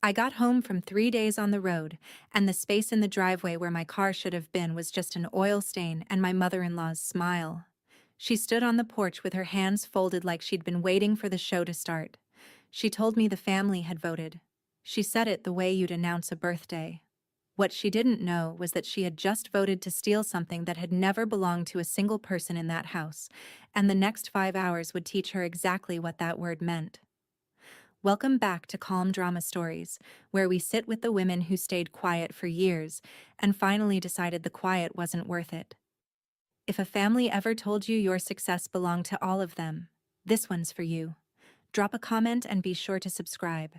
I got home from 3 days on the road, and the space in the driveway where my car should have been was just an oil stain and my mother-in-law's smile. She stood on the porch with her hands folded like she'd been waiting for the show to start. She told me the family had voted. She said it the way you'd announce a birthday. What she didn't know was that she had just voted to steal something that had never belonged to a single person in that house, and the next 5 hours would teach her exactly what that word meant. Welcome back to Calm Drama Stories, where we sit with the women who stayed quiet for years and finally decided the quiet wasn't worth it. If a family ever told you your success belonged to all of them, this one's for you. Drop a comment and be sure to subscribe.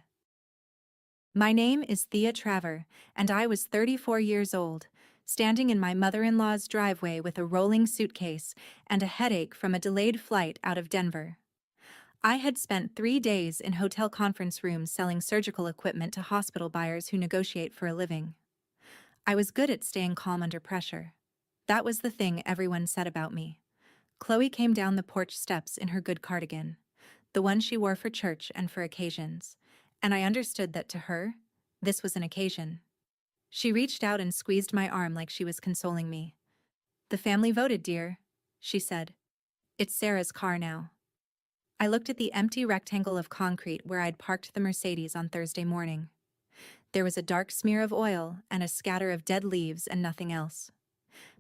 My name is Thea Traver, and I was 34 years old, standing in my mother-in-law's driveway with a rolling suitcase and a headache from a delayed flight out of Denver. I had spent 3 days in hotel conference rooms selling surgical equipment to hospital buyers who negotiate for a living. I was good at staying calm under pressure. That was the thing everyone said about me. Chloe came down the porch steps in her good cardigan, the one she wore for church and for occasions, and I understood that to her, this was an occasion. She reached out and squeezed my arm like she was consoling me. "The family voted, dear," she said. "It's Sarah's car now." I looked at the empty rectangle of concrete where I'd parked the Mercedes on Thursday morning. There was a dark smear of oil and a scatter of dead leaves and nothing else.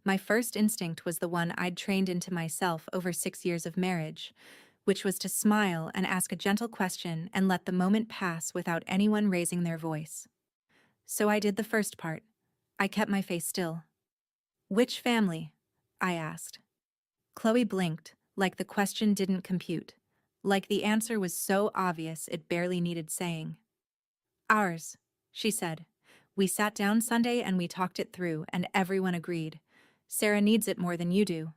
My first instinct was the one I'd trained into myself over 6 years of marriage, which was to smile and ask a gentle question and let the moment pass without anyone raising their voice. So I did the first part. I kept my face still. "Which family?" I asked. Chloe blinked, like the question didn't compute. Like the answer was so obvious it barely needed saying. "Ours," she said. "We sat down Sunday and we talked it through, and everyone agreed. Sarah needs it more than you do."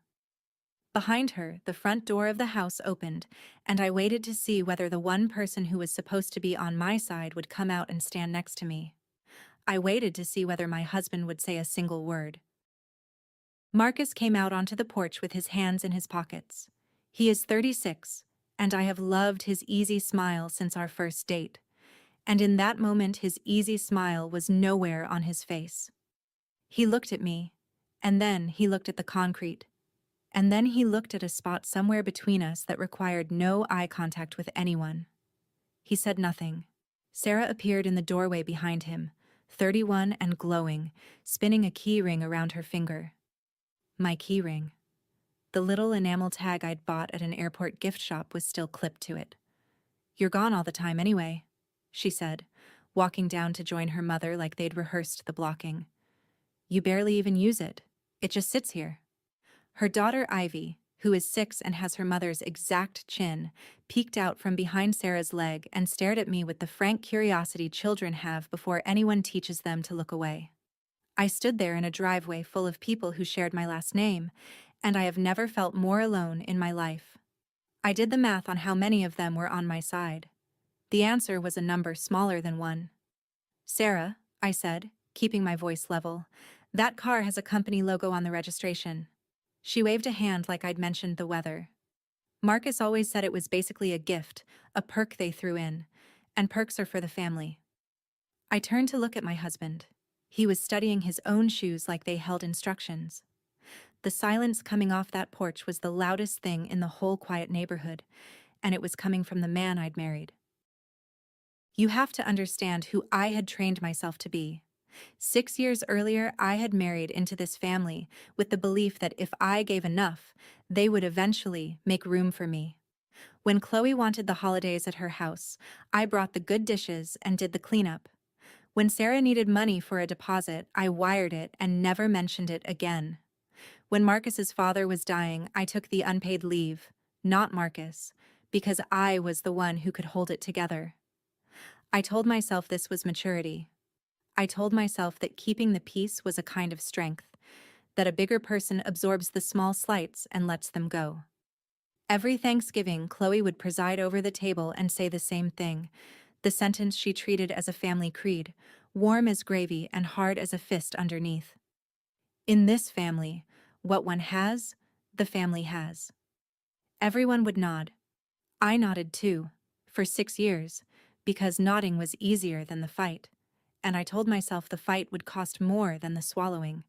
Behind her, the front door of the house opened, and I waited to see whether the one person who was supposed to be on my side would come out and stand next to me. I waited to see whether my husband would say a single word. Marcus came out onto the porch with his hands in his pockets. He is 36, and I have loved his easy smile since our first date. And in that moment his easy smile was nowhere on his face. He looked at me, and then he looked at the concrete, and then he looked at a spot somewhere between us that required no eye contact with anyone. He said nothing. Sarah appeared in the doorway behind him, 31 and glowing, spinning a key ring around her finger. My key ring. The little enamel tag I'd bought at an airport gift shop was still clipped to it. "You're gone all the time anyway," she said, walking down to join her mother like they'd rehearsed the blocking. "You barely even use it. It just sits here." Her daughter Ivy, who is 6 and has her mother's exact chin, peeked out from behind Sarah's leg and stared at me with the frank curiosity children have before anyone teaches them to look away. I stood there in a driveway full of people who shared my last name, and I have never felt more alone in my life. I did the math on how many of them were on my side. The answer was a number smaller than 1. "Sarah," I said, keeping my voice level, "that car has a company logo on the registration." She waved a hand like I'd mentioned the weather. Marcus always said it was basically a gift, a perk they threw in, and perks are for the family. I turned to look at my husband. He was studying his own shoes like they held instructions. The silence coming off that porch was the loudest thing in the whole quiet neighborhood, and it was coming from the man I'd married. You have to understand who I had trained myself to be. 6 years earlier, I had married into this family with the belief that if I gave enough, they would eventually make room for me. When Chloe wanted the holidays at her house, I brought the good dishes and did the cleanup. When Sarah needed money for a deposit, I wired it and never mentioned it again. When Marcus's father was dying, I took the unpaid leave, not Marcus, because I was the one who could hold it together. I told myself this was maturity. I told myself that keeping the peace was a kind of strength, that a bigger person absorbs the small slights and lets them go. Every Thanksgiving, Chloe would preside over the table and say the same thing, the sentence she treated as a family creed, warm as gravy and hard as a fist underneath. "In this family, what one has, the family has." Everyone would nod. I nodded too, for 6 years, because nodding was easier than the fight, and I told myself the fight would cost more than the swallowing.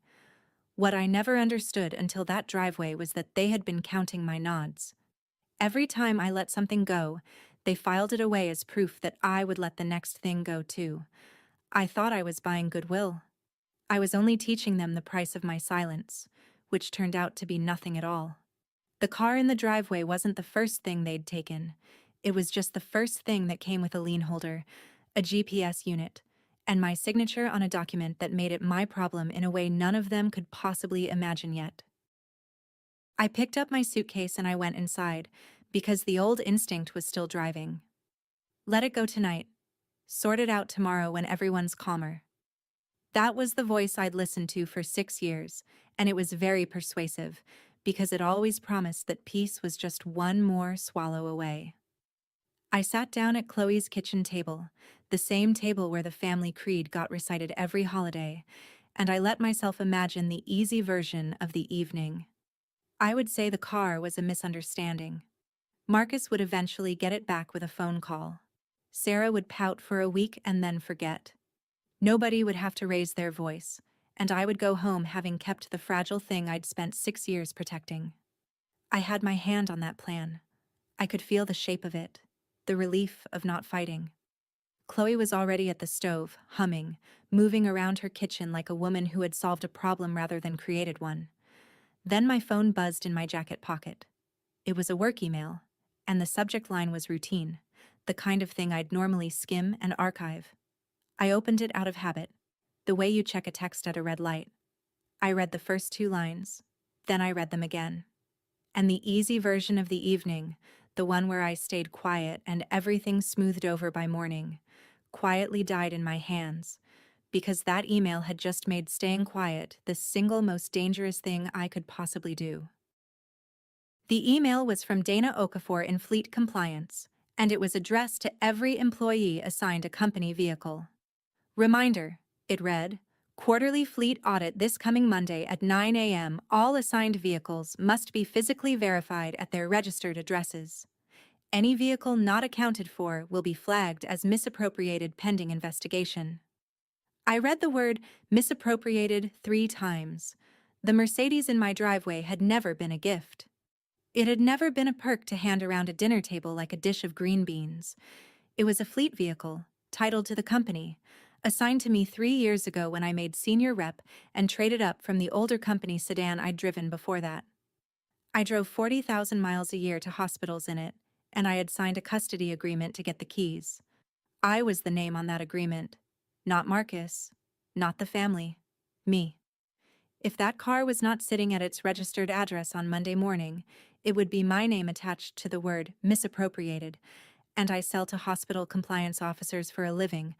What I never understood until that driveway was that they had been counting my nods. Every time I let something go, they filed it away as proof that I would let the next thing go too. I thought I was buying goodwill. I was only teaching them the price of my silence, which turned out to be nothing at all. The car in the driveway wasn't the first thing they'd taken. It was just the first thing that came with a lien holder, a GPS unit, and my signature on a document that made it my problem in a way none of them could possibly imagine yet. I picked up my suitcase and I went inside, because the old instinct was still driving. Let it go tonight. Sort it out tomorrow when everyone's calmer. That was the voice I'd listened to for 6 years, and it was very persuasive, because it always promised that peace was just one more swallow away. I sat down at Chloe's kitchen table, the same table where the family creed got recited every holiday, and I let myself imagine the easy version of the evening. I would say the car was a misunderstanding. Marcus would eventually get it back with a phone call. Sarah would pout for a week and then forget. Nobody would have to raise their voice, and I would go home having kept the fragile thing I'd spent 6 years protecting. I had my hand on that plan. I could feel the shape of it, the relief of not fighting. Chloe was already at the stove, humming, moving around her kitchen like a woman who had solved a problem rather than created one. Then my phone buzzed in my jacket pocket. It was a work email, and the subject line was routine, the kind of thing I'd normally skim and archive. I opened it out of habit, the way you check a text at a red light. I read the first 2 lines, then I read them again. And the easy version of the evening, the one where I stayed quiet and everything smoothed over by morning, quietly died in my hands, because that email had just made staying quiet the single most dangerous thing I could possibly do. The email was from Dana Okafor in Fleet Compliance, and it was addressed to every employee assigned a company vehicle. Reminder, it read, quarterly fleet audit this coming Monday at 9 a.m. All assigned vehicles must be physically verified at their registered addresses. Any vehicle not accounted for will be flagged as misappropriated pending investigation. I read the word misappropriated 3 times. The Mercedes in my driveway had never been a gift. It had never been a perk to hand around a dinner table like a dish of green beans. It was a fleet vehicle, titled to the company, assigned to me 3 years ago when I made senior rep and traded up from the older company sedan I'd driven before that. I drove 40,000 miles a year to hospitals in it, and I had signed a custody agreement to get the keys. I was the name on that agreement. Not Marcus. Not the family. Me. If that car was not sitting at its registered address on Monday morning, it would be my name attached to the word misappropriated, and I sell to hospital compliance officers for a living,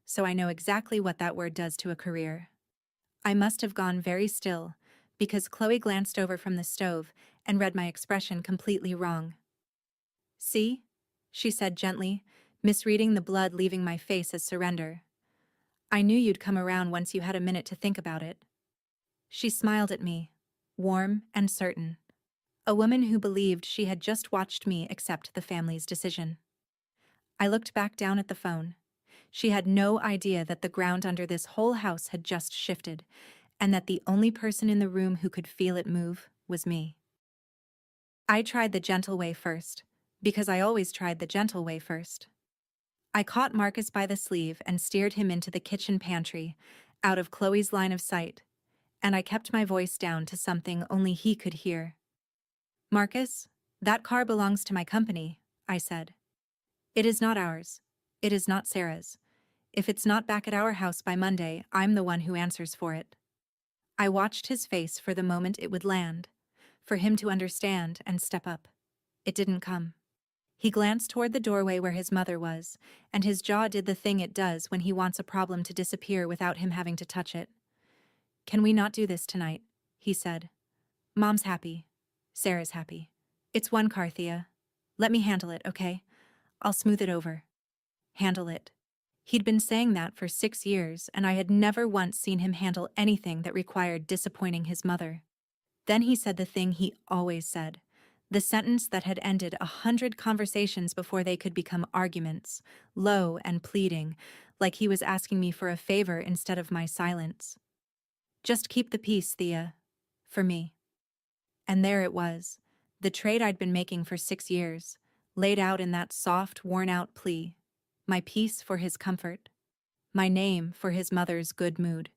so I know exactly what that word does to a career. I must have gone very still, because Chloe glanced over from the stove and read my expression completely wrong. See? She said gently, misreading the blood leaving my face as surrender. I knew you'd come around once you had a minute to think about it. She smiled at me, warm and certain. A woman who believed she had just watched me accept the family's decision. I looked back down at the phone. She had no idea that the ground under this whole house had just shifted, and that the only person in the room who could feel it move was me. I tried the gentle way first, because I always tried the gentle way first. I caught Marcus by the sleeve and steered him into the kitchen pantry, out of Chloe's line of sight, and I kept my voice down to something only he could hear. Marcus, that car belongs to my company, I said. It is not ours. It is not Sarah's. If it's not back at our house by Monday, I'm the one who answers for it. I watched his face for the moment it would land, for him to understand and step up. It didn't come. He glanced toward the doorway where his mother was, and his jaw did the thing it does when he wants a problem to disappear without him having to touch it. Can we not do this tonight? He said. Mom's happy. Sarah's happy. It's one car, Thea. Let me handle it, okay? I'll smooth it over. Handle it. He'd been saying that for 6 years, and I had never once seen him handle anything that required disappointing his mother. Then he said the thing he always said, The sentence that had ended 100 conversations before they could become arguments, low and pleading, like he was asking me for a favor instead of my silence. Just keep the peace, Thea. For me. And there it was, the trade I'd been making for 6 years, laid out in that soft, worn-out plea. My peace for his comfort. My name for his mother's good mood.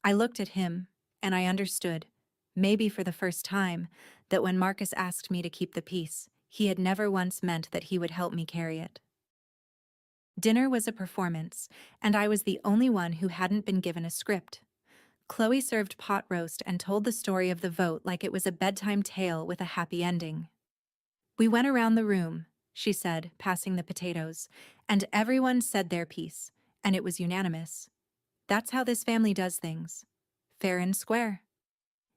I looked at him, and I understood, maybe for the first time, that when Marcus asked me to keep the peace, he had never once meant that he would help me carry it. Dinner was a performance, and I was the only one who hadn't been given a script. Chloe served pot roast and told the story of the vote like it was a bedtime tale with a happy ending. "We went around the room," she said, passing the potatoes, "and everyone said their piece, and it was unanimous. That's how this family does things. Fair and square."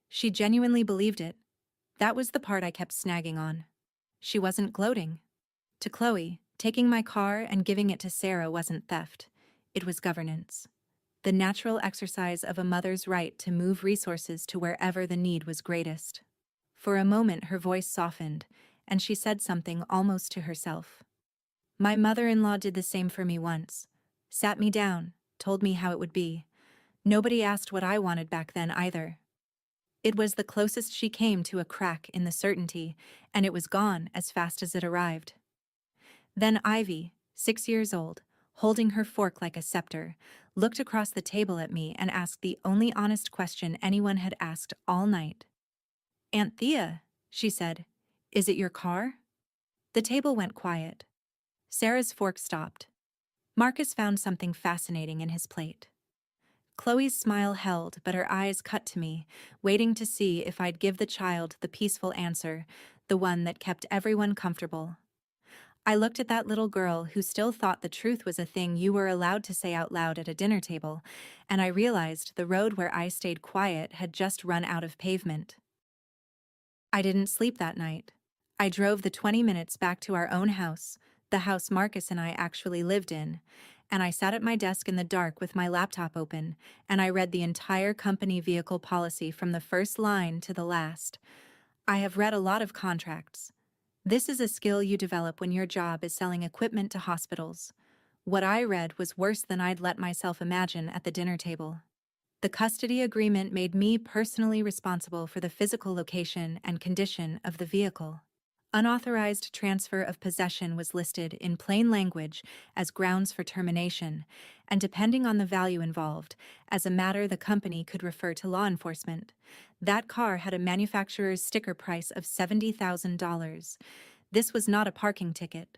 She genuinely believed it. That was the part I kept snagging on. She wasn't gloating. To Chloe, taking my car and giving it to Sarah wasn't theft. It was governance. The natural exercise of a mother's right to move resources to wherever the need was greatest. For a moment her voice softened, and she said something almost to herself. "My mother-in-law did the same for me once. Sat me down, told me how it would be. Nobody asked what I wanted back then either." It was the closest she came to a crack in the certainty, and it was gone as fast as it arrived. Then Ivy, 6 years old, holding her fork like a scepter, looked across the table at me and asked the only honest question anyone had asked all night. "Aunt Thea," she said, "is it your car?" The table went quiet. Sarah's fork stopped. Marcus found something fascinating in his plate. Chloe's smile held, but her eyes cut to me, waiting to see if I'd give the child the peaceful answer, the one that kept everyone comfortable. I looked at that little girl who still thought the truth was a thing you were allowed to say out loud at a dinner table, and I realized the road where I stayed quiet had just run out of pavement. I didn't sleep that night. I drove the 20 minutes back to our own house, the house Marcus and I actually lived in, and I sat at my desk in the dark with my laptop open, and I read the entire company vehicle policy from the first line to the last. I have read a lot of contracts. This is a skill you develop when your job is selling equipment to hospitals. What I read was worse than I'd let myself imagine at the dinner table. The custody agreement made me personally responsible for the physical location and condition of the vehicle. Unauthorized transfer of possession was listed in plain language as grounds for termination, and depending on the value involved, as a matter the company could refer to law enforcement. That car had a manufacturer's sticker price of $70,000. This was not a parking ticket.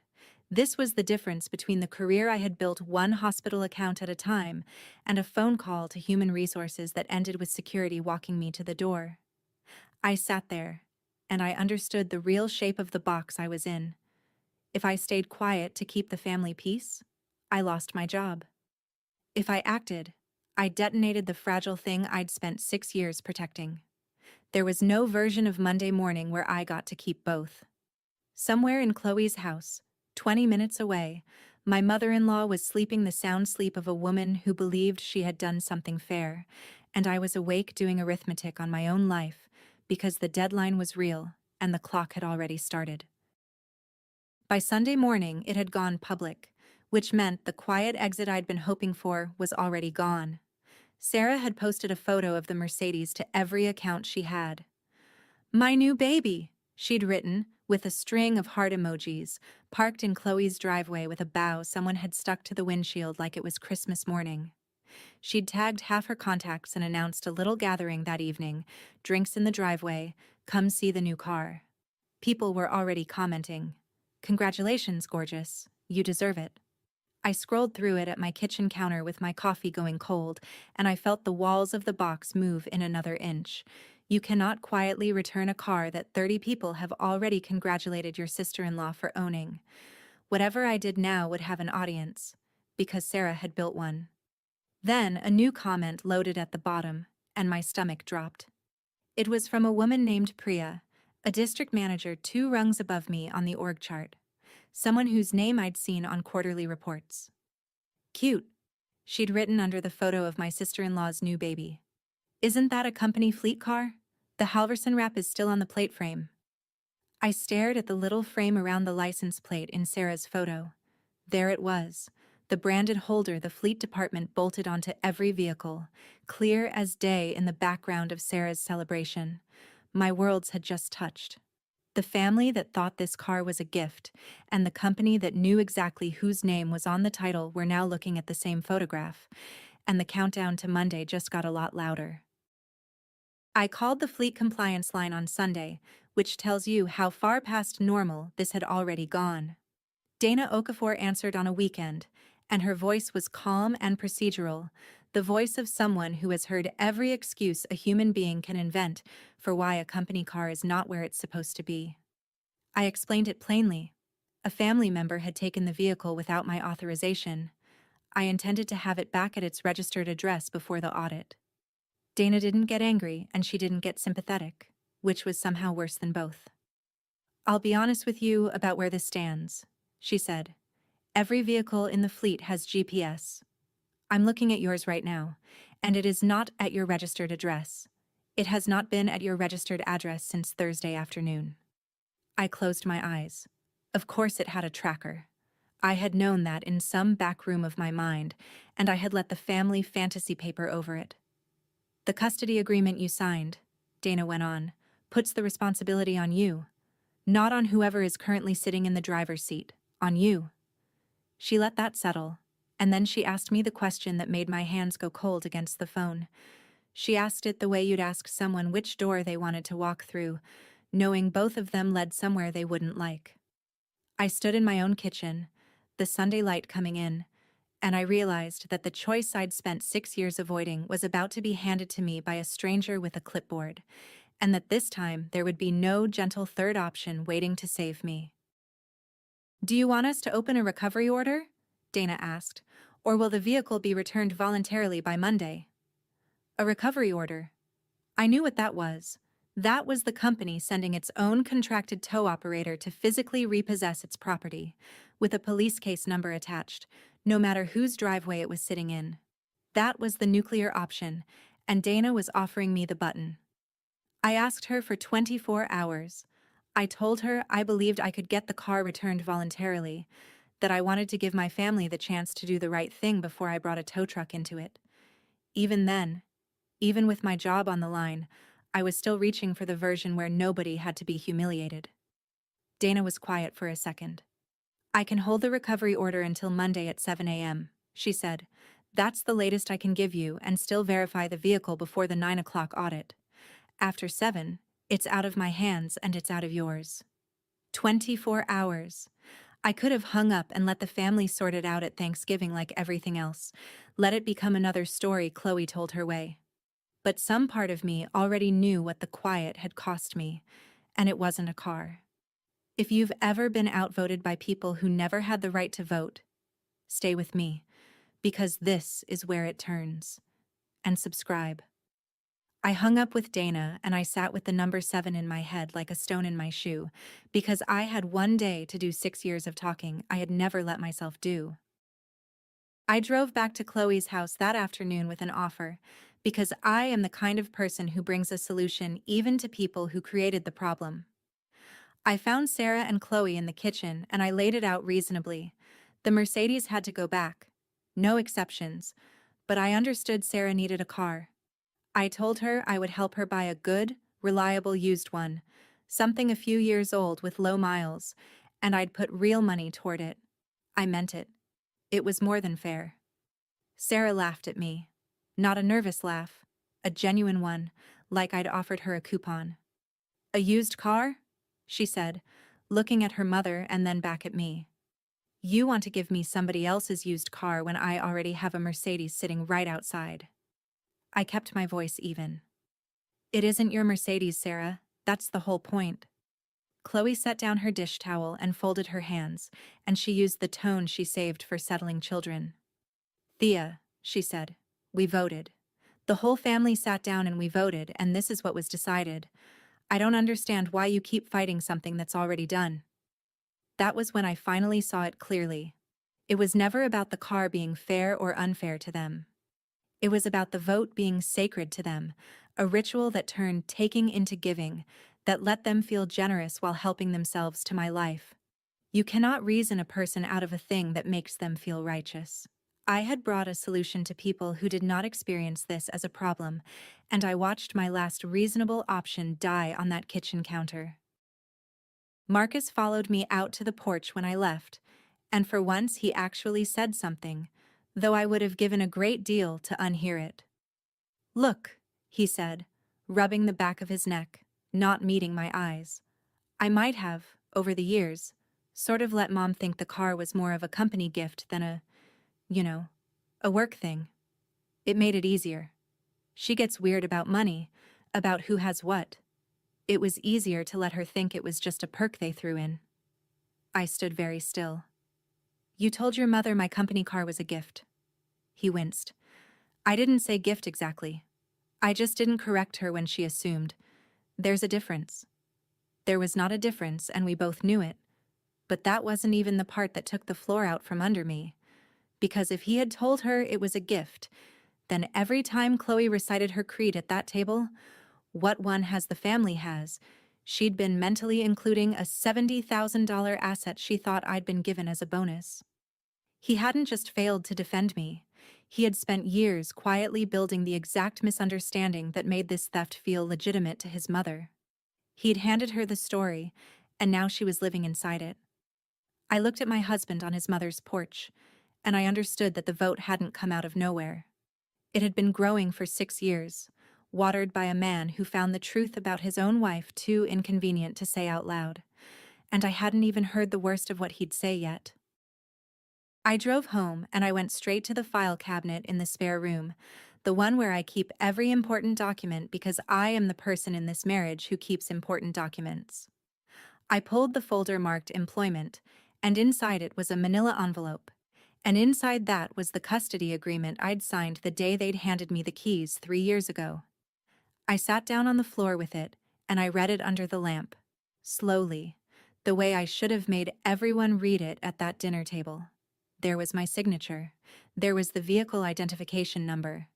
This was the difference between the career I had built one hospital account at a time and a phone call to human resources that ended with security walking me to the door. I sat there, and I understood the real shape of the box I was in. If I stayed quiet to keep the family peace, I lost my job. If I acted, I detonated the fragile thing I'd spent 6 years protecting. There was no version of Monday morning where I got to keep both. Somewhere in Chloe's house, 20 minutes away, my mother-in-law was sleeping the sound sleep of a woman who believed she had done something fair, and I was awake doing arithmetic on my own life, because the deadline was real and the clock had already started. By Sunday morning, it had gone public, which meant the quiet exit I'd been hoping for was already gone. Sarah had posted a photo of the Mercedes to every account she had. "My new baby," she'd written, with a string of heart emojis, parked in Chloe's driveway with a bow someone had stuck to the windshield like it was Christmas morning. She'd tagged half her contacts and announced a little gathering that evening, drinks in the driveway, come see the new car. People were already commenting, "Congratulations, gorgeous, you deserve it." I scrolled through it at my kitchen counter with my coffee going cold, and I felt the walls of the box move in another inch. You cannot quietly return a car that 30 people have already congratulated your sister-in-law for owning. Whatever I did now would have an audience, because Sarah had built one. Then a new comment loaded at the bottom, and my stomach dropped. It was from a woman named Priya, a district manager 2 rungs above me on the org chart. Someone whose name I'd seen on quarterly reports. "Cute," she'd written under the photo of my sister-in-law's new baby. "Isn't that a company fleet car? The Halverson wrap is still on the plate frame." I stared at the little frame around the license plate in Sarah's photo. There it was, the branded holder the fleet department bolted onto every vehicle, clear as day in the background of Sarah's celebration. My worlds had just touched. The family that thought this car was a gift, and the company that knew exactly whose name was on the title were now looking at the same photograph, and the countdown to Monday just got a lot louder. I called the fleet compliance line on Sunday, which tells you how far past normal this had already gone. Dana Okafor answered on a weekend, and her voice was calm and procedural, the voice of someone who has heard every excuse a human being can invent for why a company car is not where it's supposed to be. I explained it plainly. A family member had taken the vehicle without my authorization. I intended to have it back at its registered address before the audit. Dana didn't get angry, and she didn't get sympathetic, which was somehow worse than both. "I'll be honest with you about where this stands," she said. "Every vehicle in the fleet has GPS. I'm looking at yours right now, and it is not at your registered address. It has not been at your registered address since Thursday afternoon." I closed my eyes. Of course it had a tracker. I had known that in some back room of my mind, and I had let the family fantasy paper over it. "The custody agreement you signed," Dana went on, "puts the responsibility on you. Not on whoever is currently sitting in the driver's seat, on you." She let that settle, and then she asked me the question that made my hands go cold against the phone. She asked it the way you'd ask someone which door they wanted to walk through, knowing both of them led somewhere they wouldn't like. I stood in my own kitchen, the Sunday light coming in, and I realized that the choice I'd spent 6 years avoiding was about to be handed to me by a stranger with a clipboard, and that this time there would be no gentle third option waiting to save me. "Do you want us to open a recovery order?" Dana asked, "or will the vehicle be returned voluntarily by Monday?" A recovery order. I knew what that was. That was the company sending its own contracted tow operator to physically repossess its property, with a police case number attached, no matter whose driveway it was sitting in. That was the nuclear option, and Dana was offering me the button. I asked her for 24 hours. I told her I believed I could get the car returned voluntarily, that I wanted to give my family the chance to do the right thing before I brought a tow truck into it. Even then, even with my job on the line, I was still reaching for the version where nobody had to be humiliated. Dana was quiet for a second. "I can hold the recovery order until Monday at 7 a.m., she said. "That's the latest I can give you and still verify the vehicle before the 9 o'clock audit. After 7, it's out of my hands and it's out of yours." 24 hours. I could have hung up and let the family sort it out at Thanksgiving like everything else. Let it become another story Chloe told her way. But some part of me already knew what the quiet had cost me, and it wasn't a car. If you've ever been outvoted by people who never had the right to vote, stay with me, because this is where it turns. And subscribe. I hung up with Dana and I sat with the number 7 in my head like a stone in my shoe, because I had one day to do 6 years of talking I had never let myself do. I drove back to Chloe's house that afternoon with an offer, because I am the kind of person who brings a solution even to people who created the problem. I found Sarah and Chloe in the kitchen and I laid it out reasonably. The Mercedes had to go back. No exceptions. But I understood Sarah needed a car. I told her I would help her buy a good, reliable used one, something a few years old with low miles, and I'd put real money toward it. I meant it. It was more than fair. Sarah laughed at me. Not a nervous laugh, a genuine one, like I'd offered her a coupon. "A used car?" she said, looking at her mother and then back at me. "You want to give me somebody else's used car when I already have a Mercedes sitting right outside." I kept my voice even. "It isn't your Mercedes, Sarah. That's the whole point." Chloe set down her dish towel and folded her hands, and she used the tone she saved for settling children. "Thea," she said, "we voted. The whole family sat down and we voted, and this is what was decided. I don't understand why you keep fighting something that's already done." That was when I finally saw it clearly. It was never about the car being fair or unfair to them. It was about the vote being sacred to them, a ritual that turned taking into giving, that let them feel generous while helping themselves to my life. You cannot reason a person out of a thing that makes them feel righteous. I had brought a solution to people who did not experience this as a problem, and I watched my last reasonable option die on that kitchen counter. Marcus followed me out to the porch when I left, and for once he actually said something, though I would have given a great deal to unhear it. "Look," he said, rubbing the back of his neck, not meeting my eyes. I might have, over the years, sort of let Mom think the car was more of a company gift than you know, a work thing. It made it easier. She gets weird about money, about who has what. It was easier to let her think it was just a perk they threw in. I stood very still. "You told your mother my company car was a gift." He winced. "I didn't say gift exactly. I just didn't correct her when she assumed. There's a difference." There was not a difference, and we both knew it. But that wasn't even the part that took the floor out from under me. Because if he had told her it was a gift, then every time Chloe recited her creed at that table, "What one has the family has," she'd been mentally including a $70,000 asset she thought I'd been given as a bonus. He hadn't just failed to defend me. He had spent years quietly building the exact misunderstanding that made this theft feel legitimate to his mother. He'd handed her the story, and now she was living inside it. I looked at my husband on his mother's porch, and I understood that the vote hadn't come out of nowhere. It had been growing for 6 years, watered by a man who found the truth about his own wife too inconvenient to say out loud, and I hadn't even heard the worst of what he'd say yet. I drove home and I went straight to the file cabinet in the spare room, the one where I keep every important document because I am the person in this marriage who keeps important documents. I pulled the folder marked Employment, and inside it was a manila envelope, and inside that was the custody agreement I'd signed the day they'd handed me the keys 3 years ago. I sat down on the floor with it, and I read it under the lamp, slowly, the way I should have made everyone read it at that dinner table. There was my signature, there was the vehicle identification number,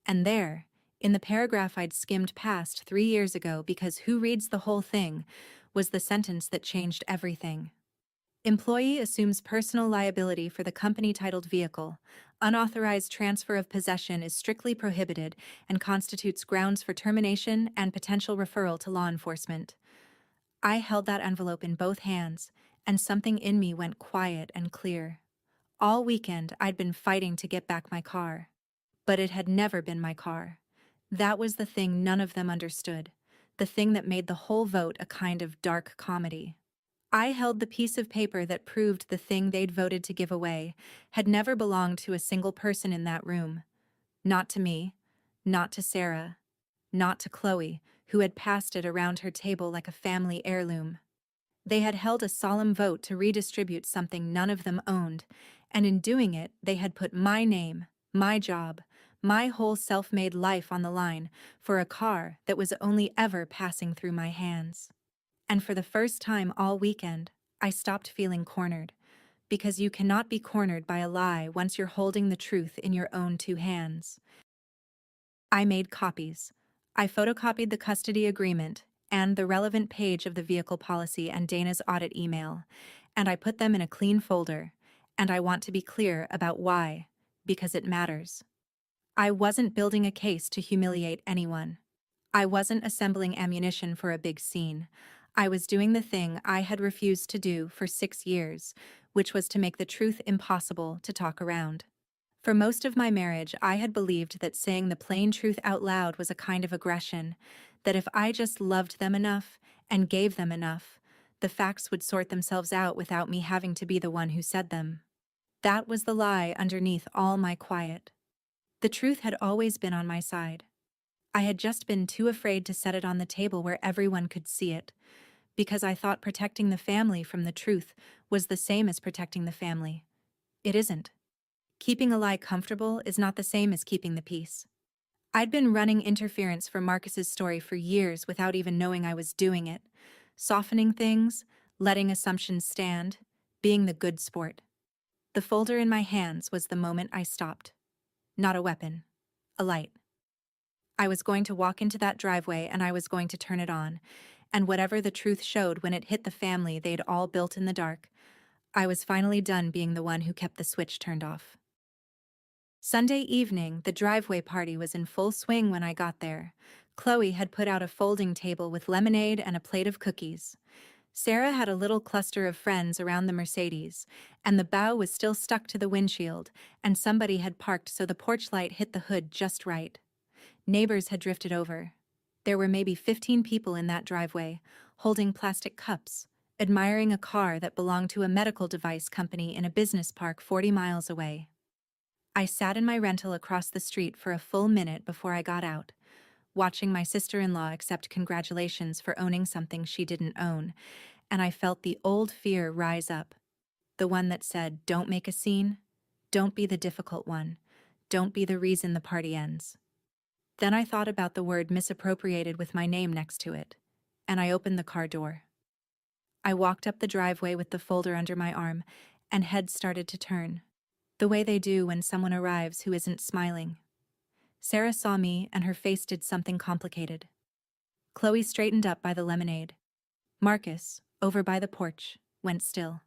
and there, in the paragraph I'd skimmed past 3 years ago because who reads the whole thing, was the sentence that changed everything. Employee assumes personal liability for the company-titled vehicle. Unauthorized transfer of possession is strictly prohibited and constitutes grounds for termination and potential referral to law enforcement. I held that envelope in both hands, and something in me went quiet and clear. All weekend, I'd been fighting to get back my car. But it had never been my car. That was the thing none of them understood, the thing that made the whole vote a kind of dark comedy. I held the piece of paper that proved the thing they'd voted to give away had never belonged to a single person in that room. Not to me, not to Sarah, not to Chloe, who had passed it around her table like a family heirloom. They had held a solemn vote to redistribute something none of them owned, and in doing it, they had put my name, my job, my whole self-made life on the line for a car that was only ever passing through my hands. And for the first time all weekend, I stopped feeling cornered, because you cannot be cornered by a lie once you're holding the truth in your own two hands. I made copies. I photocopied the custody agreement and the relevant page of the vehicle policy and Dana's audit email, and I put them in a clean folder, and I want to be clear about why, because it matters. I wasn't building a case to humiliate anyone. I wasn't assembling ammunition for a big scene. I was doing the thing I had refused to do for 6 years, which was to make the truth impossible to talk around. For most of my marriage, I had believed that saying the plain truth out loud was a kind of aggression, that if I just loved them enough and gave them enough, the facts would sort themselves out without me having to be the one who said them. That was the lie underneath all my quiet. The truth had always been on my side. I had just been too afraid to set it on the table where everyone could see it, because I thought protecting the family from the truth was the same as protecting the family. It isn't. Keeping a lie comfortable is not the same as keeping the peace. I'd been running interference for Marcus's story for years without even knowing I was doing it, softening things, letting assumptions stand, being the good sport. The folder in my hands was the moment I stopped. Not a weapon. A light. I was going to walk into that driveway and I was going to turn it on, and whatever the truth showed when it hit the family they'd all built in the dark, I was finally done being the one who kept the switch turned off. Sunday evening, the driveway party was in full swing when I got there. Chloe had put out a folding table with lemonade and a plate of cookies. Sarah had a little cluster of friends around the Mercedes, and the bow was still stuck to the windshield, and somebody had parked so the porch light hit the hood just right. Neighbors had drifted over. There were maybe 15 people in that driveway, holding plastic cups, admiring a car that belonged to a medical device company in a business park 40 miles away. I sat in my rental across the street for a full minute before I got out, watching my sister-in-law accept congratulations for owning something she didn't own, and I felt the old fear rise up. The one that said, "Don't make a scene. Don't be the difficult one. Don't be the reason the party ends." Then I thought about the word misappropriated with my name next to it, and I opened the car door. I walked up the driveway with the folder under my arm, and heads started to turn, the way they do when someone arrives who isn't smiling. Sarah saw me, and her face did something complicated. Chloe straightened up by the lemonade. Marcus, over by the porch, went still.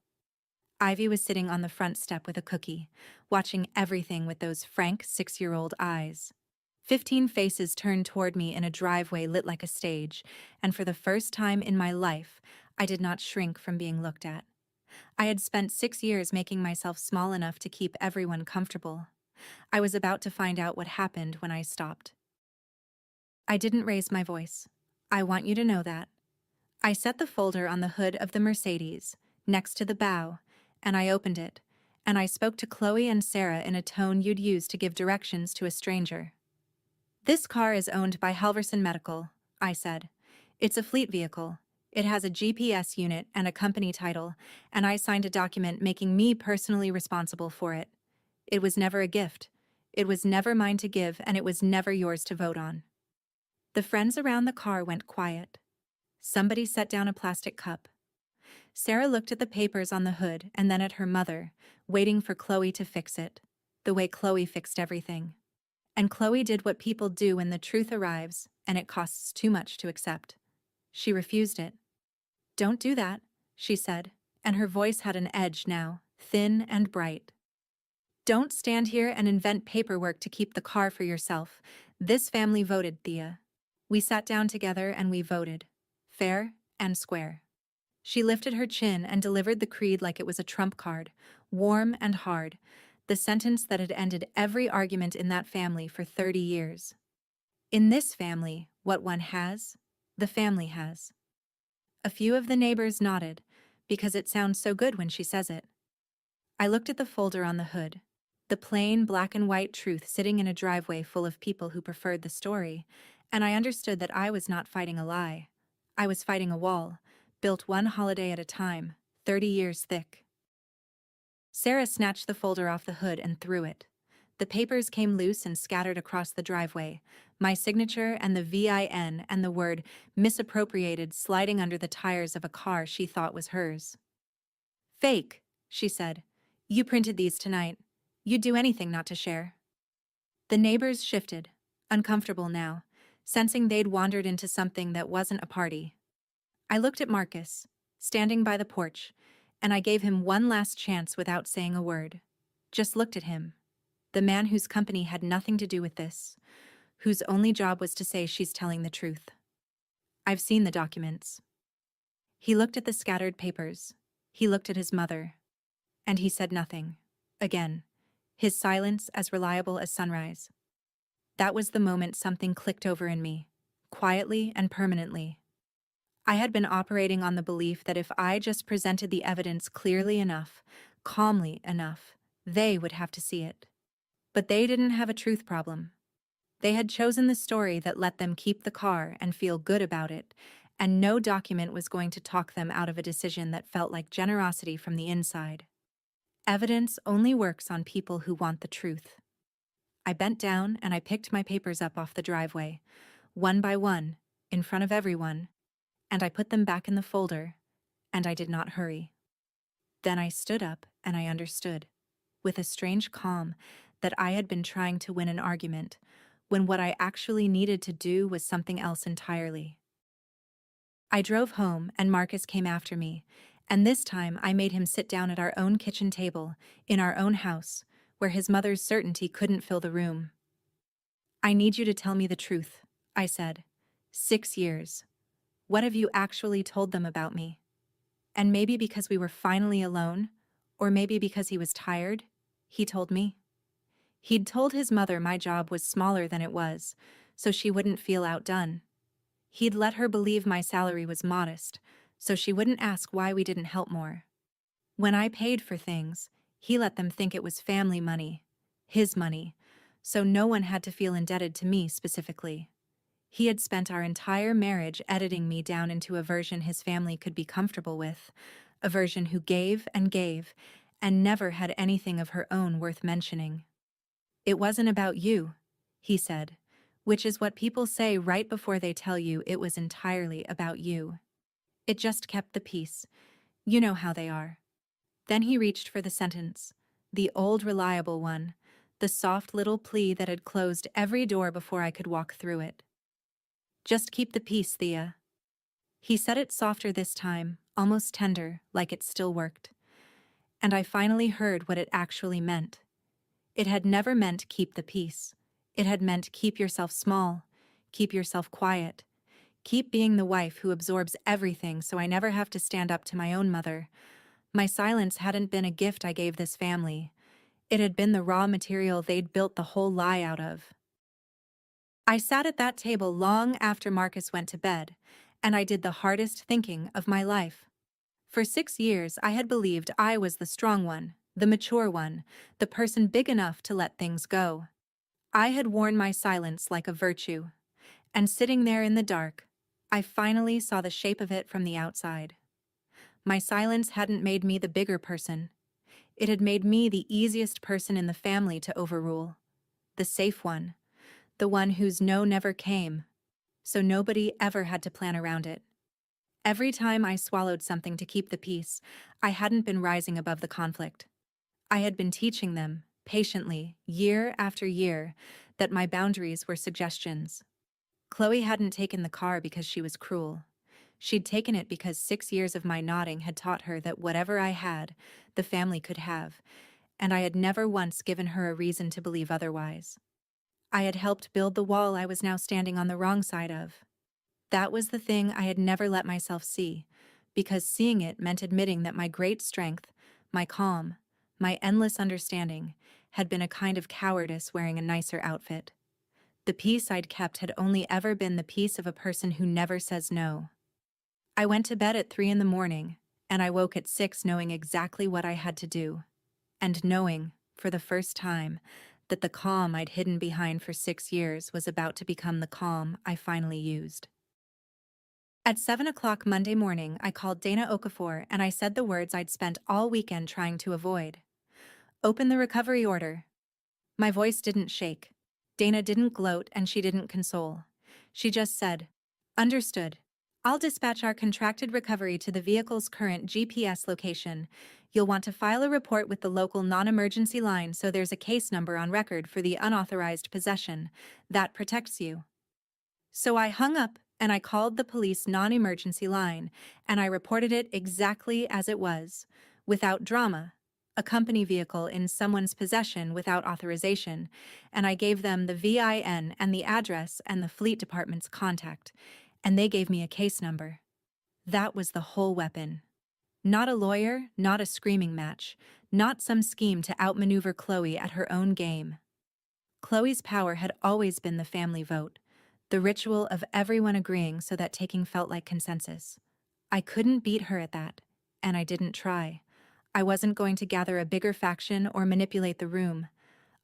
Ivy was sitting on the front step with a cookie, watching everything with those frank 6-year-old eyes. 15 faces turned toward me in a driveway lit like a stage, and for the first time in my life, I did not shrink from being looked at. I had spent 6 years making myself small enough to keep everyone comfortable. I was about to find out what happened when I stopped. I didn't raise my voice. I want you to know that. I set the folder on the hood of the Mercedes, next to the bow, and I opened it, and I spoke to Chloe and Sarah in a tone you'd use to give directions to a stranger. "This car is owned by Halverson Medical," I said. "It's a fleet vehicle. It has a GPS unit and a company title, and I signed a document making me personally responsible for it. It was never a gift. It was never mine to give, and it was never yours to vote on." The friends around the car went quiet. Somebody set down a plastic cup. Sarah looked at the papers on the hood and then at her mother, waiting for Chloe to fix it, the way Chloe fixed everything. And Chloe did what people do when the truth arrives and it costs too much to accept. She refused it. "Don't do that," she said, and her voice had an edge now, thin and bright. "Don't stand here and invent paperwork to keep the car for yourself. This family voted, Thea. We sat down together and we voted. Fair and square." She lifted her chin and delivered the creed like it was a trump card, warm and hard, the sentence that had ended every argument in that family for 30 years. In this family, what one has, the family has. A few of the neighbors nodded, because it sounds so good when she says it. I looked at the folder on the hood, the plain black and white truth sitting in a driveway full of people who preferred the story, and I understood that I was not fighting a lie. I was fighting a wall, built one holiday at a time, 30 years thick. Sarah snatched the folder off the hood and threw it. The papers came loose and scattered across the driveway, my signature and the VIN and the word misappropriated sliding under the tires of a car she thought was hers. "Fake," she said. "You printed these tonight. You'd do anything not to share." The neighbors shifted, uncomfortable now, sensing they'd wandered into something that wasn't a party. I looked at Marcus, standing by the porch, and I gave him one last chance without saying a word. Just looked at him. The man whose company had nothing to do with this, whose only job was to say she's telling the truth. "I've seen the documents." He looked at the scattered papers. He looked at his mother. And he said nothing. Again, his silence as reliable as sunrise. That was the moment something clicked over in me, quietly and permanently. I had been operating on the belief that if I just presented the evidence clearly enough, calmly enough, they would have to see it. But they didn't have a truth problem. They had chosen the story that let them keep the car and feel good about it, and no document was going to talk them out of a decision that felt like generosity from the inside. Evidence only works on people who want the truth. I bent down and I picked my papers up off the driveway, one by one, in front of everyone, and I put them back in the folder, and I did not hurry. Then I stood up and I understood, with a strange calm, that I had been trying to win an argument, when what I actually needed to do was something else entirely. I drove home and Marcus came after me, and this time I made him sit down at our own kitchen table, in our own house, where his mother's certainty couldn't fill the room. I need you to tell me the truth, I said. 6 years. What have you actually told them about me? And maybe because we were finally alone, or maybe because he was tired, he told me. He'd told his mother my job was smaller than it was, so she wouldn't feel outdone. He'd let her believe my salary was modest, so she wouldn't ask why we didn't help more. When I paid for things, he let them think it was family money, his money, so no one had to feel indebted to me specifically. He had spent our entire marriage editing me down into a version his family could be comfortable with, a version who gave, and never had anything of her own worth mentioning. It wasn't about you, he said, which is what people say right before they tell you it was entirely about you. It just kept the peace. You know how they are. Then he reached for the sentence, the old reliable one, the soft little plea that had closed every door before I could walk through it. Just keep the peace, Thea. He said it softer this time, almost tender, like it still worked. And I finally heard what it actually meant. It had never meant keep the peace. It had meant keep yourself small, keep yourself quiet, keep being the wife who absorbs everything so I never have to stand up to my own mother. My silence hadn't been a gift I gave this family. It had been the raw material they'd built the whole lie out of. I sat at that table long after Marcus went to bed, and I did the hardest thinking of my life. For 6 years I had believed I was the strong one, the mature one, the person big enough to let things go. I had worn my silence like a virtue, and sitting there in the dark, I finally saw the shape of it from the outside. My silence hadn't made me the bigger person. It had made me the easiest person in the family to overrule. The safe one. The one whose no never came, so nobody ever had to plan around it. Every time I swallowed something to keep the peace, I hadn't been rising above the conflict. I had been teaching them, patiently, year after year, that my boundaries were suggestions. Chloe hadn't taken the car because she was cruel. She'd taken it because 6 years of my nodding had taught her that whatever I had, the family could have, and I had never once given her a reason to believe otherwise. I had helped build the wall I was now standing on the wrong side of. That was the thing I had never let myself see, because seeing it meant admitting that my great strength, my calm, my endless understanding, had been a kind of cowardice wearing a nicer outfit. The peace I'd kept had only ever been the peace of a person who never says no. I went to bed at 3 in the morning, and I woke at 6 knowing exactly what I had to do, and knowing, for the first time, that the calm I'd hidden behind for 6 years was about to become the calm I finally used. At 7 o'clock Monday morning, I called Dana Okafor and I said the words I'd spent all weekend trying to avoid. Open the recovery order. My voice didn't shake. Dana didn't gloat and she didn't console. She just said, "Understood. I'll dispatch our contracted recovery to the vehicle's current GPS location. You'll want to file a report with the local non-emergency line so there's a case number on record for the unauthorized possession. That protects you." So I hung up and I called the police non-emergency line and I reported it exactly as it was, without drama, a company vehicle in someone's possession without authorization, and I gave them the VIN and the address and the fleet department's contact, and they gave me a case number. That was the whole weapon. Not a lawyer, not a screaming match, not some scheme to outmaneuver Chloe at her own game. Chloe's power had always been the family vote, the ritual of everyone agreeing so that taking felt like consensus. I couldn't beat her at that, and I didn't try. I wasn't going to gather a bigger faction or manipulate the room.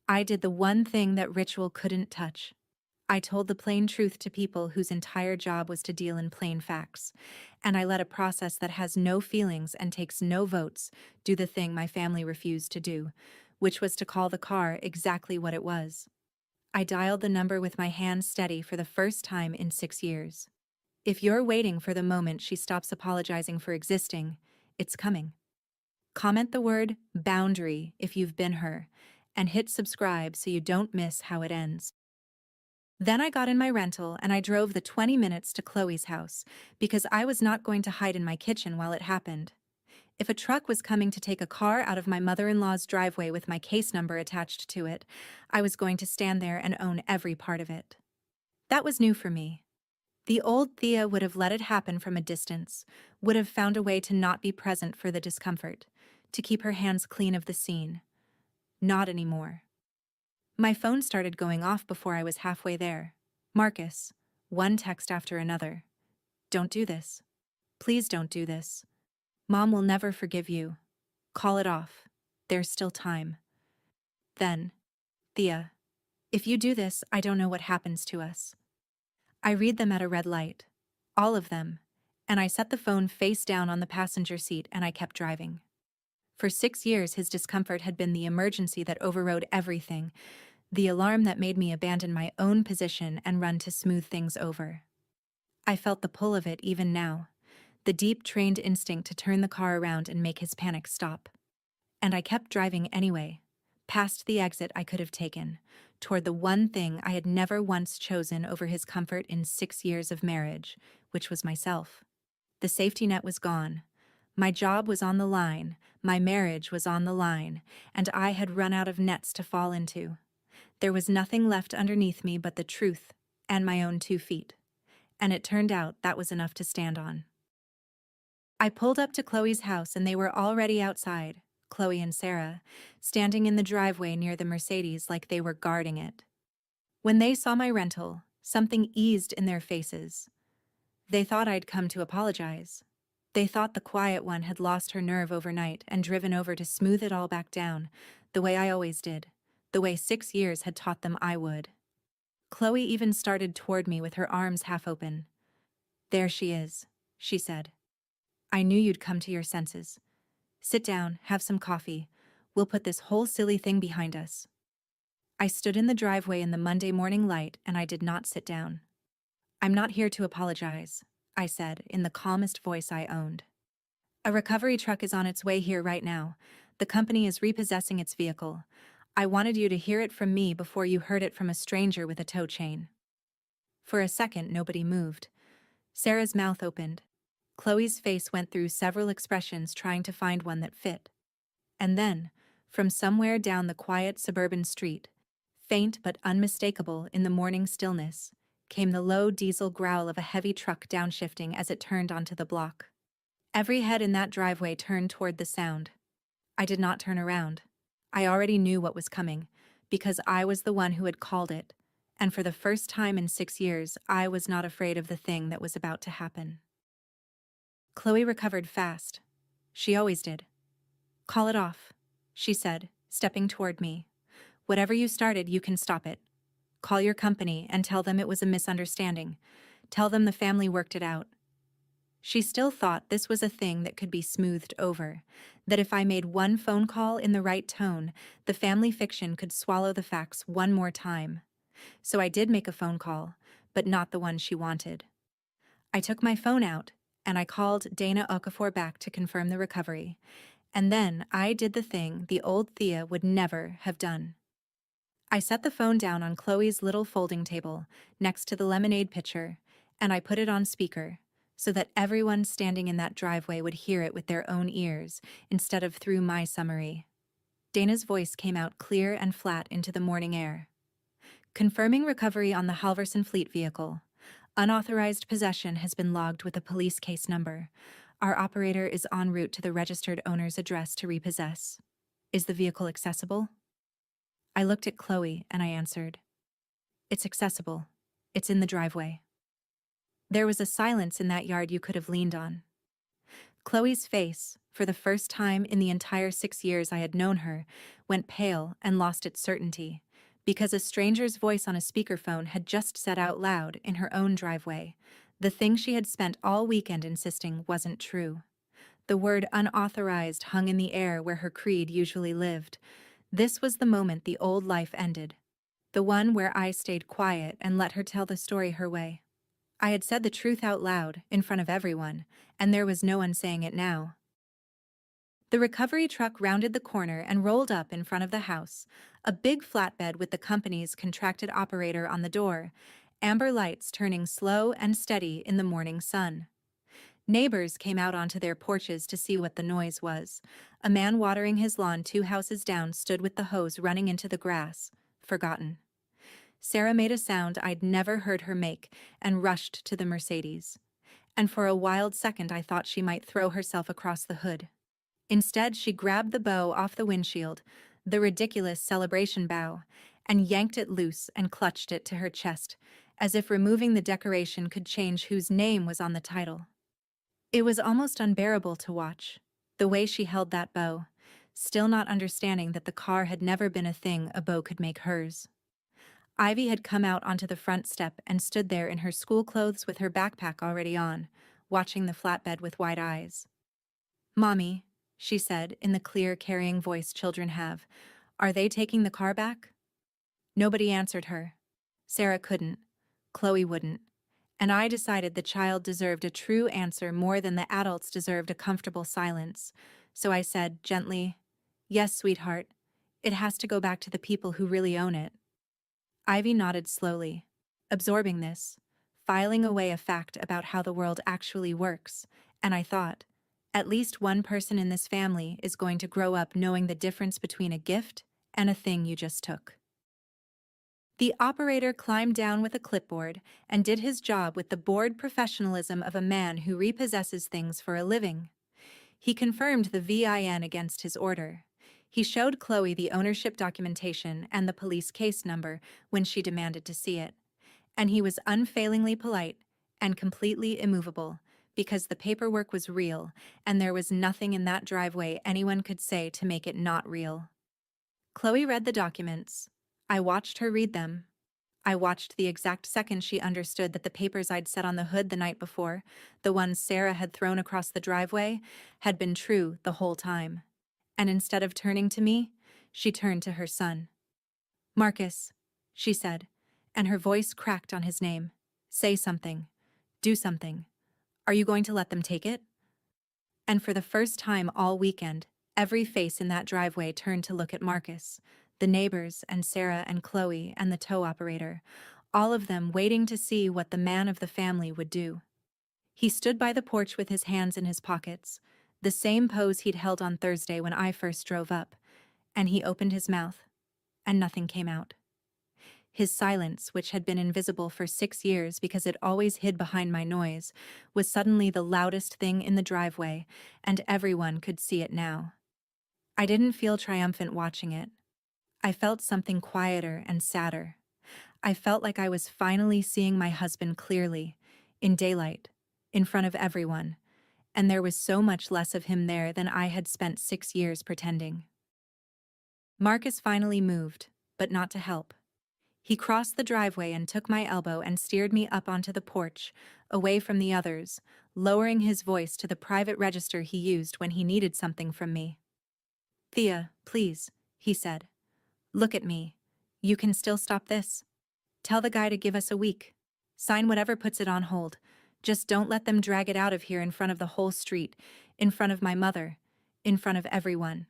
I did the one thing that ritual couldn't touch. I told the plain truth to people whose entire job was to deal in plain facts, and I let a process that has no feelings and takes no votes do the thing my family refused to do, which was to call the car exactly what it was. I dialed the number with my hands steady for the first time in 6 years. If you're waiting for the moment she stops apologizing for existing, it's coming. Comment the word boundary if you've been her, and hit subscribe so you don't miss how it ends. Then I got in my rental and I drove the 20 minutes to Chloe's house because I was not going to hide in my kitchen while it happened. If a truck was coming to take a car out of my mother-in-law's driveway with my case number attached to it, I was going to stand there and own every part of it. That was new for me. The old Thea would have let it happen from a distance, would have found a way to not be present for the discomfort, to keep her hands clean of the scene. Not anymore. My phone started going off before I was halfway there. Marcus. One text after another. Don't do this. Please don't do this. Mom will never forgive you. Call it off. There's still time. Then, Thea, if you do this, I don't know what happens to us. I read them at a red light. All of them. And I set the phone face down on the passenger seat and I kept driving. For 6 years, his discomfort had been the emergency that overrode everything, the alarm that made me abandon my own position and run to smooth things over. I felt the pull of it even now, the deep trained instinct to turn the car around and make his panic stop. And I kept driving anyway, past the exit I could have taken, toward the one thing I had never once chosen over his comfort in 6 years of marriage, which was myself. The safety net was gone. My job was on the line, my marriage was on the line, and I had run out of nets to fall into. There was nothing left underneath me but the truth and my own 2 feet. And it turned out that was enough to stand on. I pulled up to Chloe's house and they were already outside, Chloe and Sarah, standing in the driveway near the Mercedes like they were guarding it. When they saw my rental, something eased in their faces. They thought I'd come to apologize. They thought the quiet one had lost her nerve overnight and driven over to smooth it all back down, the way I always did, the way 6 years had taught them I would. Chloe even started toward me with her arms half open. There she is, she said. I knew you'd come to your senses. Sit down, have some coffee. We'll put this whole silly thing behind us. I stood in the driveway in the Monday morning light and I did not sit down. I'm not here to apologize, I said in the calmest voice I owned. A recovery truck is on its way here right now. The company is repossessing its vehicle. I wanted you to hear it from me before you heard it from a stranger with a tow chain. For a second, nobody moved. Sarah's mouth opened. Chloe's face went through several expressions trying to find one that fit. And then, from somewhere down the quiet suburban street, faint but unmistakable in the morning stillness, came the low diesel growl of a heavy truck downshifting as it turned onto the block. Every head in that driveway turned toward the sound. I did not turn around. I already knew what was coming, because I was the one who had called it, and for the first time in 6 years, I was not afraid of the thing that was about to happen. Chloe recovered fast. She always did. Call it off, she said, stepping toward me. Whatever you started, you can stop it. Call your company and tell them it was a misunderstanding. Tell them the family worked it out. She still thought this was a thing that could be smoothed over, that if I made one phone call in the right tone, the family fiction could swallow the facts one more time. So I did make a phone call, but not the one she wanted. I took my phone out, and I called Dana Okafor back to confirm the recovery, and then I did the thing the old Thea would never have done. I set the phone down on Chloe's little folding table, next to the lemonade pitcher, and I put it on speaker, so that everyone standing in that driveway would hear it with their own ears, instead of through my summary. Dana's voice came out clear and flat into the morning air. Confirming recovery on the Halverson fleet vehicle. Unauthorized possession has been logged with a police case number. Our operator is en route to the registered owner's address to repossess. Is the vehicle accessible? I looked at Chloe and I answered. It's accessible. It's in the driveway. There was a silence in that yard you could have leaned on. Chloe's face, for the first time in the entire 6 years I had known her, went pale and lost its certainty, because a stranger's voice on a speakerphone had just said out loud in her own driveway the thing she had spent all weekend insisting wasn't true. The word unauthorized hung in the air where her creed usually lived. This was the moment the old life ended, the one where I stayed quiet and let her tell the story her way. I had said the truth out loud, in front of everyone, and there was no one saying it now. The recovery truck rounded the corner and rolled up in front of the house, a big flatbed with the company's contracted operator on the door, amber lights turning slow and steady in the morning sun. Neighbors came out onto their porches to see what the noise was. A man watering his lawn 2 houses down stood with the hose running into the grass, forgotten. Sarah made a sound I'd never heard her make and rushed to the Mercedes. And for a wild second I thought she might throw herself across the hood. Instead, she grabbed the bow off the windshield, the ridiculous celebration bow, and yanked it loose and clutched it to her chest, as if removing the decoration could change whose name was on the title. It was almost unbearable to watch, the way she held that bow, still not understanding that the car had never been a thing a bow could make hers. Ivy had come out onto the front step and stood there in her school clothes with her backpack already on, watching the flatbed with wide eyes. "Mommy," she said in the clear, carrying voice children have, "are they taking the car back?" Nobody answered her. Sarah couldn't. Chloe wouldn't. And I decided the child deserved a true answer more than the adults deserved a comfortable silence. So I said, gently, "Yes, sweetheart. It has to go back to the people who really own it." Ivy nodded slowly, absorbing this, filing away a fact about how the world actually works, and I thought, at least one person in this family is going to grow up knowing the difference between a gift and a thing you just took. The operator climbed down with a clipboard and did his job with the bored professionalism of a man who repossesses things for a living. He confirmed the VIN against his order. He showed Chloe the ownership documentation and the police case number when she demanded to see it. And he was unfailingly polite and completely immovable, because the paperwork was real and there was nothing in that driveway anyone could say to make it not real. Chloe read the documents. I watched her read them. I watched the exact second she understood that the papers I'd set on the hood the night before, the ones Sarah had thrown across the driveway, had been true the whole time. And instead of turning to me, she turned to her son. "Marcus," she said, and her voice cracked on his name. "Say something. Do something. Are you going to let them take it?" And for the first time all weekend, every face in that driveway turned to look at Marcus, the neighbors and Sarah and Chloe and the tow operator, all of them waiting to see what the man of the family would do. He stood by the porch with his hands in his pockets, the same pose he'd held on Thursday when I first drove up, and he opened his mouth, and nothing came out. His silence, which had been invisible for 6 years because it always hid behind my noise, was suddenly the loudest thing in the driveway, and everyone could see it now. I didn't feel triumphant watching it. I felt something quieter and sadder. I felt like I was finally seeing my husband clearly, in daylight, in front of everyone, and there was so much less of him there than I had spent 6 years pretending. Marcus finally moved, but not to help. He crossed the driveway and took my elbow and steered me up onto the porch, away from the others, lowering his voice to the private register he used when he needed something from me. "Thea, please," he said. "Look at me. You can still stop this. Tell the guy to give us a week. Sign whatever puts it on hold. Just don't let them drag it out of here in front of the whole street, in front of my mother, in front of everyone."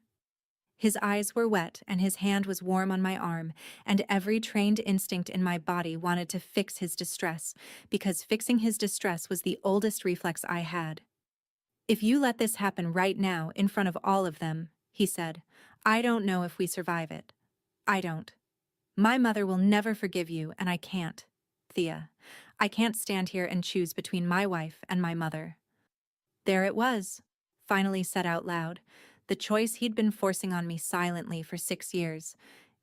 His eyes were wet and his hand was warm on my arm, and every trained instinct in my body wanted to fix his distress, because fixing his distress was the oldest reflex I had. "If you let this happen right now in front of all of them," he said, "I don't know if we survive it. I don't. My mother will never forgive you, and I can't, Thea. I can't stand here and choose between my wife and my mother." There it was, finally said out loud, the choice he'd been forcing on me silently for 6 years,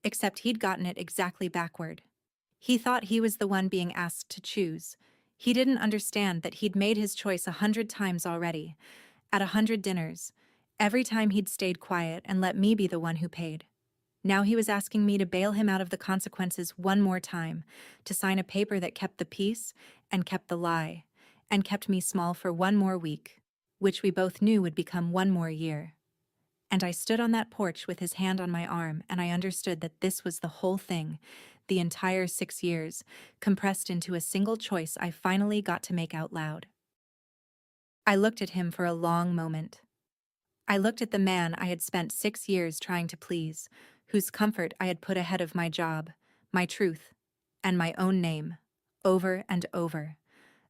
except he'd gotten it exactly backward. He thought he was the one being asked to choose. He didn't understand that he'd made his choice 100 times already, at 100 dinners, every time he'd stayed quiet and let me be the one who paid. Now he was asking me to bail him out of the consequences one more time, to sign a paper that kept the peace and kept the lie, and kept me small for one more week, which we both knew would become one more year. And I stood on that porch with his hand on my arm, and I understood that this was the whole thing, the entire 6 years, compressed into a single choice I finally got to make out loud. I looked at him for a long moment. I looked at the man I had spent 6 years trying to please, whose comfort I had put ahead of my job, my truth, and my own name, over and over,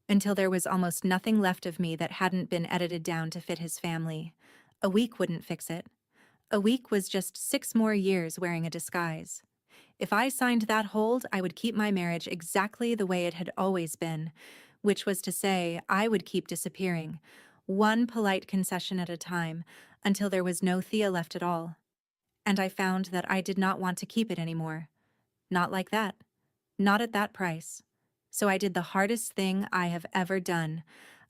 until there was almost nothing left of me that hadn't been edited down to fit his family. A week wouldn't fix it. A week was just 6 more years wearing a disguise. If I signed that hold, I would keep my marriage exactly the way it had always been, which was to say, I would keep disappearing, one polite concession at a time, until there was no Thea left at all. And I found that I did not want to keep it anymore. Not like that. Not at that price. So I did the hardest thing I have ever done.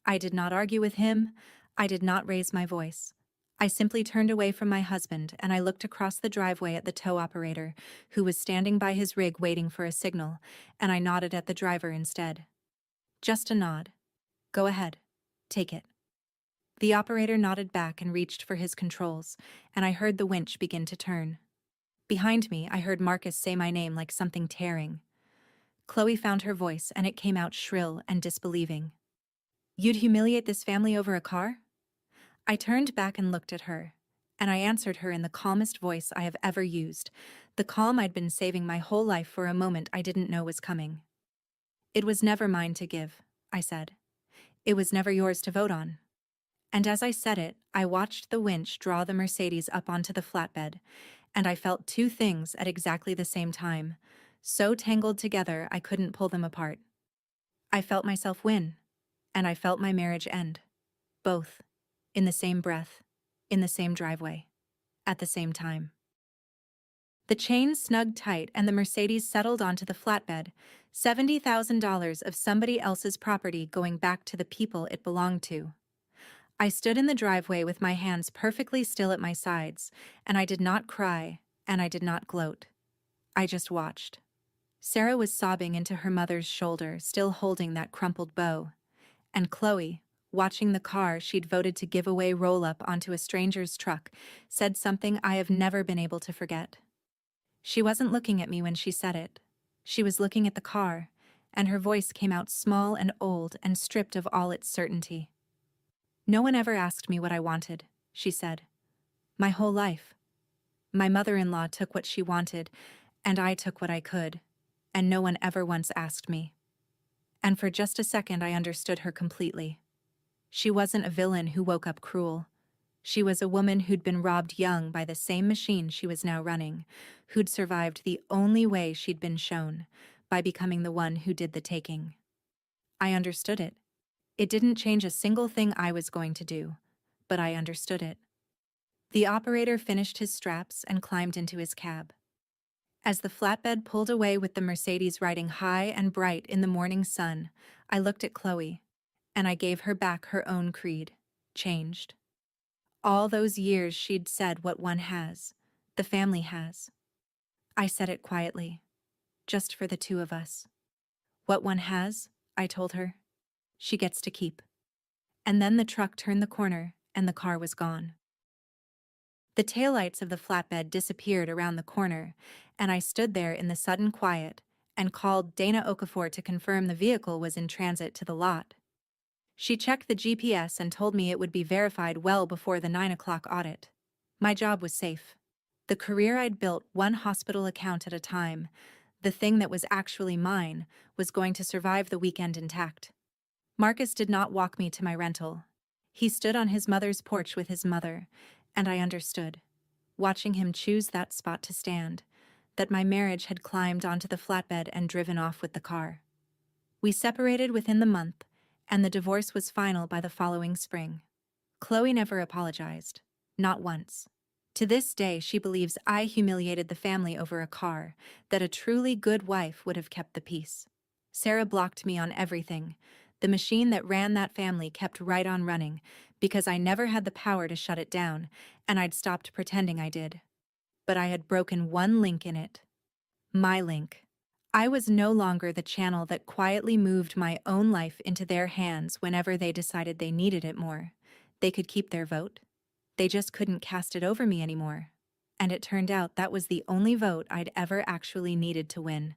I did not argue with him. I did not raise my voice. I simply turned away from my husband and I looked across the driveway at the tow operator, who was standing by his rig waiting for a signal, and I nodded at the driver instead. Just a nod. Go ahead. Take it. The operator nodded back and reached for his controls, and I heard the winch begin to turn. Behind me, I heard Marcus say my name like something tearing. Chloe found her voice, and it came out shrill and disbelieving. You'd humiliate this family over a car? I turned back and looked at her, and I answered her in the calmest voice I have ever used, the calm I'd been saving my whole life for a moment I didn't know was coming. It was never mine to give, I said. It was never yours to vote on. And as I said it, I watched the winch draw the Mercedes up onto the flatbed, and I felt two things at exactly the same time, so tangled together I couldn't pull them apart. I felt myself win, and I felt my marriage end. Both. In the same breath, in the same driveway, at the same time. The chain snugged tight and the Mercedes settled onto the flatbed, $70,000 of somebody else's property going back to the people it belonged to. I stood in the driveway with my hands perfectly still at my sides, and I did not cry, and I did not gloat. I just watched. Sarah was sobbing into her mother's shoulder, still holding that crumpled bow, and Chloe, watching the car she'd voted to give away roll up onto a stranger's truck, said something I have never been able to forget. She wasn't looking at me when she said it. She was looking at the car, and her voice came out small and old and stripped of all its certainty. No one ever asked me what I wanted, she said. My whole life. My mother-in-law took what she wanted, and I took what I could, and no one ever once asked me. And for just a second I understood her completely. She wasn't a villain who woke up cruel. She was a woman who'd been robbed young by the same machine she was now running, who'd survived the only way she'd been shown, by becoming the one who did the taking. I understood it. It didn't change a single thing I was going to do, but I understood it. The operator finished his straps and climbed into his cab. As the flatbed pulled away with the Mercedes riding high and bright in the morning sun, I looked at Chloe, and I gave her back her own creed, changed. All those years she'd said what one has, the family has. I said it quietly, just for the two of us. What one has, I told her, she gets to keep. And then the truck turned the corner, and the car was gone. The taillights of the flatbed disappeared around the corner, and I stood there in the sudden quiet and called Dana Okafor to confirm the vehicle was in transit to the lot. She checked the GPS and told me it would be verified well before the 9 o'clock audit. My job was safe. The career I'd built one hospital account at a time, the thing that was actually mine, was going to survive the weekend intact. Marcus did not walk me to my rental. He stood on his mother's porch with his mother, and I understood, watching him choose that spot to stand, that my marriage had climbed onto the flatbed and driven off with the car. We separated within the month, and the divorce was final by the following spring. Chloe never apologized, not once. To this day, she believes I humiliated the family over a car, that a truly good wife would have kept the peace. Sarah blocked me on everything. The machine that ran that family kept right on running, because I never had the power to shut it down, and I'd stopped pretending I did. But I had broken one link in it. My link. I was no longer the channel that quietly moved my own life into their hands whenever they decided they needed it more. They could keep their vote. They just couldn't cast it over me anymore. And it turned out that was the only vote I'd ever actually needed to win.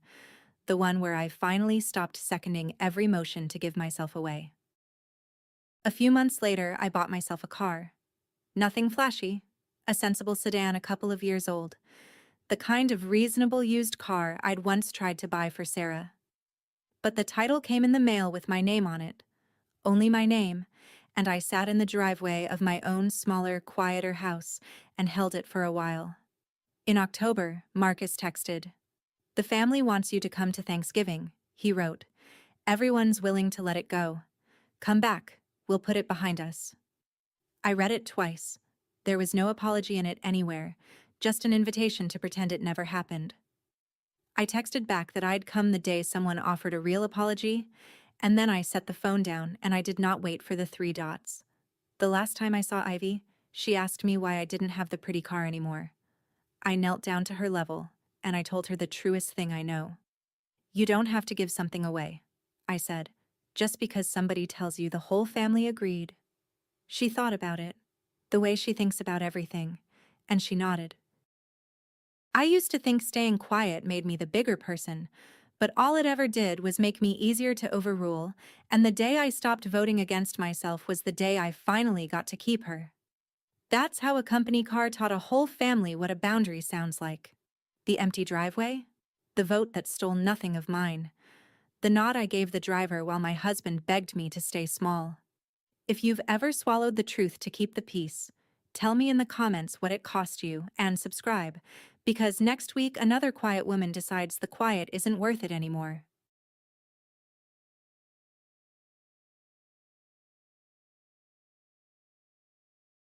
The one where I finally stopped seconding every motion to give myself away. A few months later, I bought myself a car. Nothing flashy. A sensible sedan a couple of years old. The kind of reasonable used car I'd once tried to buy for Sarah. But the title came in the mail with my name on it. Only my name, and I sat in the driveway of my own smaller, quieter house and held it for a while. In October, Marcus texted. "The family wants you to come to Thanksgiving," he wrote. "Everyone's willing to let it go. Come back, we'll put it behind us." I read it twice. There was no apology in it anywhere, just an invitation to pretend it never happened. I texted back that I'd come the day someone offered a real apology, and then I set the phone down and I did not wait for the 3 dots. The last time I saw Ivy, she asked me why I didn't have the pretty car anymore. I knelt down to her level, and I told her the truest thing I know. "You don't have to give something away," I said, "just because somebody tells you the whole family agreed." She thought about it, the way she thinks about everything, and she nodded. I used to think staying quiet made me the bigger person, but all it ever did was make me easier to overrule, and the day I stopped voting against myself was the day I finally got to keep her. That's how a company car taught a whole family what a boundary sounds like. The empty driveway? The vote that stole nothing of mine. The nod I gave the driver while my husband begged me to stay small. If you've ever swallowed the truth to keep the peace, tell me in the comments what it cost you and subscribe, because next week another quiet woman decides the quiet isn't worth it anymore.